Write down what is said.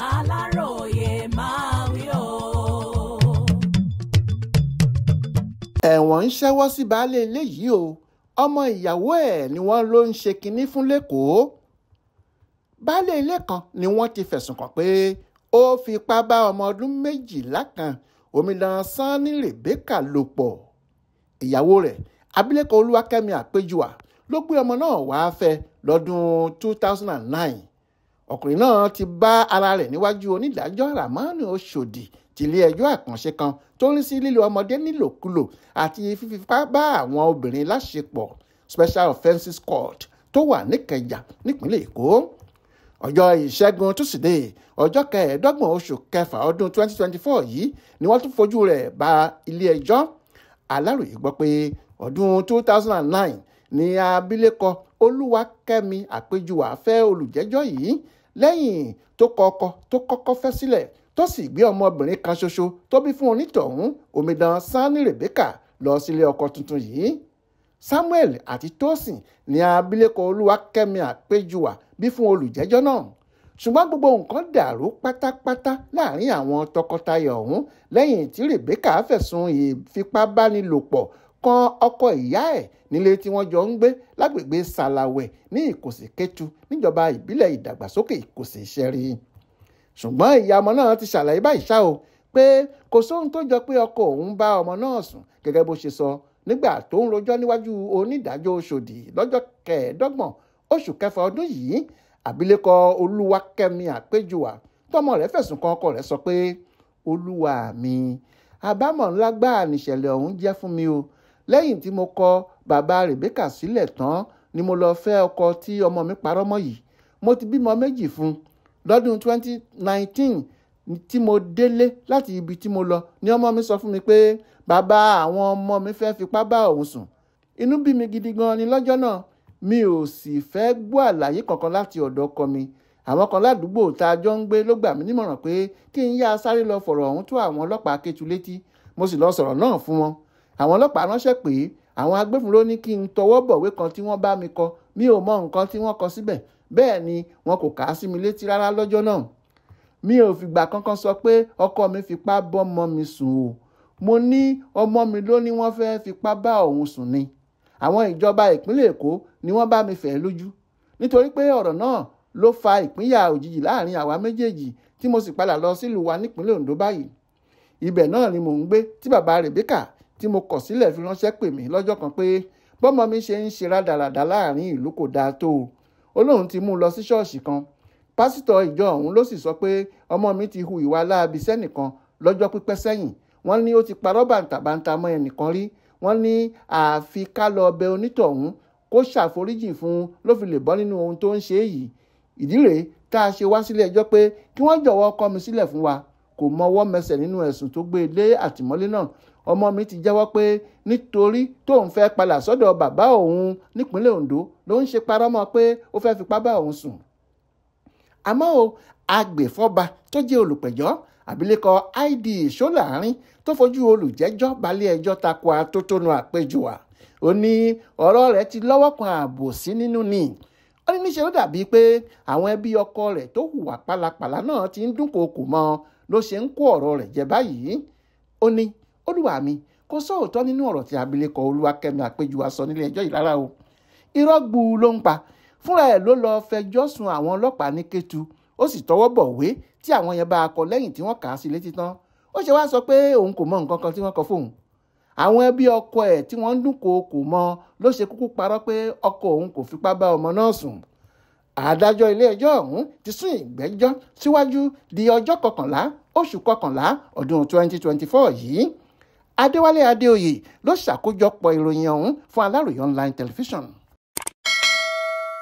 Aláròyé máa wí o. ẹ̀wọ̀n ń ṣẹ́wọ́ sí baálé ilé yìí o. ọmọ ìyàwó ẹ̀ ni wọ́n ló ń ṣe kinní fún lẹ́kọ̀ọ́. baálé ilé kan ni wọ́n ti fẹ̀sùn kàn pé ó fipá bá ọmọ ọdún 12 kan Omidan Sanni Rebecca lò pọ̀. ìyàwó rẹ̀ abilékọ Olúwakẹ́mi Àpéjùwà ló gbé ọmọ náà wàá fẹ́ lọ́dún 2009. ọkùnrin náà ti bá ara rẹ̀ níwájú onídàájọ́ Ramani Oshodi tilé-ẹjọ́ àkànṣe kan tó ń rí sí lílo ọmọdé nílòkulò àti fífipá bá àwọn obìnrin láṣepọ̀ Special Offences Court tó wà níkẹjà nípínlẹ̀ Èkó. ọjọ́ ìṣẹ́gun túsídẹ̀ẹ́ ọjọ́ 25 oṣù kẹfà ọdún 2024 yìí ni wọ́n tún fojú rẹ̀ bá ilé-ẹjọ́. Aláròyé gbọ́ pé ọdún 2009 ni abilékọ Olúwakẹ́mi Àpéjùwà fẹ́ olùjẹ́jọ́ yìí lẹ́yìn tó kọ́kọ́ fẹ́ sílẹ̀ tó sì gbé ọmọbìnrin kan ṣoṣo tó bí fún onítọ̀hún Omidan Sanni Rebecca lọ sílé ọkọ tuntun yìí. Samuel àti Tósìn ni abilékọ Olúwakẹ́mi Àpéjùwà bí fún olùjẹ́jọ́ náà. ṣùgbọ́n gbogbo nǹkan dàrú pátápátá láàrin àwọn tọkọtaya ọ̀hún lẹ́yìn tí Rebecca fẹ̀sùn ìfipábánilòpọ̀ kan ọkọ ìyá ẹ̀ nílé tí wọ́n jọ ń gbé lágbègbè Sàlàwẹ̀ ní Ìkòsí Kétu níjọba ìbílẹ̀ ìdàgbàsókè Ìkòsí Ìṣẹ̀rí. ṣùgbọ́n ìyá ọmọ náà ti ṣàlàyé báyìí ṣá o pé kò sóhun tó jọ pé ọkọ òun bá ọmọ náà sùn gẹ́gẹ́ bó ṣe sọ nígbà tó ń rojọ́ níwájú onídàájọ́ Oṣòdì lọ́jọ́ 25 oṣù kẹfà ọdún yìí. Abilékọ Olúwakẹ́mi Àpéjùwà tọmọ rẹ̀ fẹ̀sùn kan ọkọ rẹ̀ sọ pé olúwa mi àbámọ̀ ńlá gbáà nìṣẹ̀lẹ̀ ọ̀hún jẹ́ fún mi o. lẹ́yìn tí mo kọ bàbá Rebecca sílẹ̀ tán ni mo lọ fẹ́ ọkọ tí ọmọ mi parọ́ mọ́ yìí. mo ti bímọ 2 fún un. lọ́dún 2019 tí mo délé láti ibi tí mo lọ ni ọmọ mi sọ fún mi pé bàbá àwọn ọmọ mi fẹ́ fipá bá òun sùn. inú bí mi gidi gan ni lọ́jọ́ náà. mi ò sì fẹ́ gbọ́ àlàyé kankan láti ọ̀dọ̀ ọkọ mi. àwọn kan ládùúgbò tá a jọ ń gbé ló gbà mí nímọ̀ràn pé kí n yá sáré lọ fọ̀rọ̀ ọ̀hún tó àwọn ọlọ́pàá Kétu létí. mo sì lọ sọ̀rọ̀ náà fún wọn. àwọn ọlọ́pàá ránṣẹ́ pé àwọn agbófinró ní kí n tọwọ́ bọ̀wé kan tí wọ́n bá mi kọ. mi ò mọ nǹkan tí wọ́n kọ síbẹ̀. bẹ́ẹ̀ ni wọn kò kà á sí mi létí rárá lọ́jọ́ náà. mi ò fìgbà kankan sọ pé ọkọ mi fipá bọ́mọ mi sùn o. mo ní ọmọ mi ló ní wọ́n fẹ́ fipá bá òun sùn ni. àwọn ìjọba ìpínlẹ̀ Èkó ni wọ́n bá mi fẹ́ lójú nítorí pé ọ̀rọ̀ náà ló fa ìpínyà òjijì láàrin àwa méjèèjì tí mo sì padà lọ sílùú wa nípínlẹ̀ Ondo báyìí. ibẹ̀ náà ni mò ń gbé tí bàbá Rebecca tí mo kọ̀ sílẹ̀ fi ránṣẹ́ pè mí lọ́jọ́ kan pé bọ́mọ mi ṣe ń ṣe rádaràda láàrin ìlú kò dáa tó o. ó lóun ti mú un lọ sí ṣọ́ọ̀ṣì kan. pásítọ̀ ìjọ ọ̀hún ló sì sọ pé ọmọ mi ti hu ìwà láabi sẹ́nìkan lọ́jọ́ pípẹ́ sẹ́yìn. wọ́n ní ó ti parọ́ bàǹtàbàǹtà mọ́ ẹnìkan rí. wọ́n ní àfi ká lọ bẹ onítọ̀hún kó ṣàforíjì fún un ló fi lè bọ́ nínú ohun tó ń ṣe yìí. ìdí rèé tá a ṣe wá sílé ẹjọ́ pé kí wọ́n jọ̀wọ́ ọkọ mi sílẹ̀ fún wa. kò mọwọ́ mẹsẹ̀ nínú ẹ̀sùn tó gbé lé àtìmọ́lé náà. ọmọ mi ti jẹ́wọ́ pé nítorí tóun fẹ́ padà sọ́dọ̀ bàbá òun nípínlẹ̀ Ondo ló ń ṣe parọ́ mọ́ pé ó fẹ́ fipá bá òun sùn. àmọ́ o agbèfọ́ba tó jẹ́ olùpẹ̀jọ́ abilékọ ID Ṣọ́láàrin tó fojú olùjẹ́jọ́ balẹ̀-ẹjọ́ tako atótónu Àpéjùwà ó ní ọ̀rọ̀ rẹ̀ ti lọ́wọ́ kan àbòsí nínú ni. ó ní níṣẹ́ ló dàbí pé àwọn ẹbí ọkọ rẹ̀ tó hùwà pálapàla náà ti ń dúnkookò mọ́ ló ṣe ń kó ọ̀rọ̀ rẹ̀ jẹ báyìí. ó ní olúwa mi kò sóòótọ́ nínú ọ̀rọ̀ tí abilékọ Olúwakẹ́mi Àpéjùwà sọ nílé ẹjọ́ yìí rárá o. irọ́ gbu ló ń pa. fúnra ẹ̀ ló lọ́ọ́ fẹjọ́ sùn àwọn ọlọ́pàá ní Kétu. ó sì tọwọ́ bọ̀wé tí àwọn yẹn bá a kọ lẹ́yìn tí wọ́n kà á sí létí tán. ó ṣe wá sọ pé òun kò mọ nǹkan kan tí wọ́n kọ fóun. àwọn ẹbí ọkọ ẹ̀ tí wọ́n ń dúnkookò mọ́ ló ṣe kúkú parọ́ pé ọkọ òun kò fipá bá ọmọ náà sùn. adájọ́ ilé ẹjọ́ ọ̀hún ti sún ìgbẹ́jọ́ síwájú di ọjọ́ 11 oṣù 11 ọdún 2024 yìí. Adéwálé Adéoyè ló ṣàkójọpọ̀ ìròyìn ọ̀hún fún Aláròyé online television.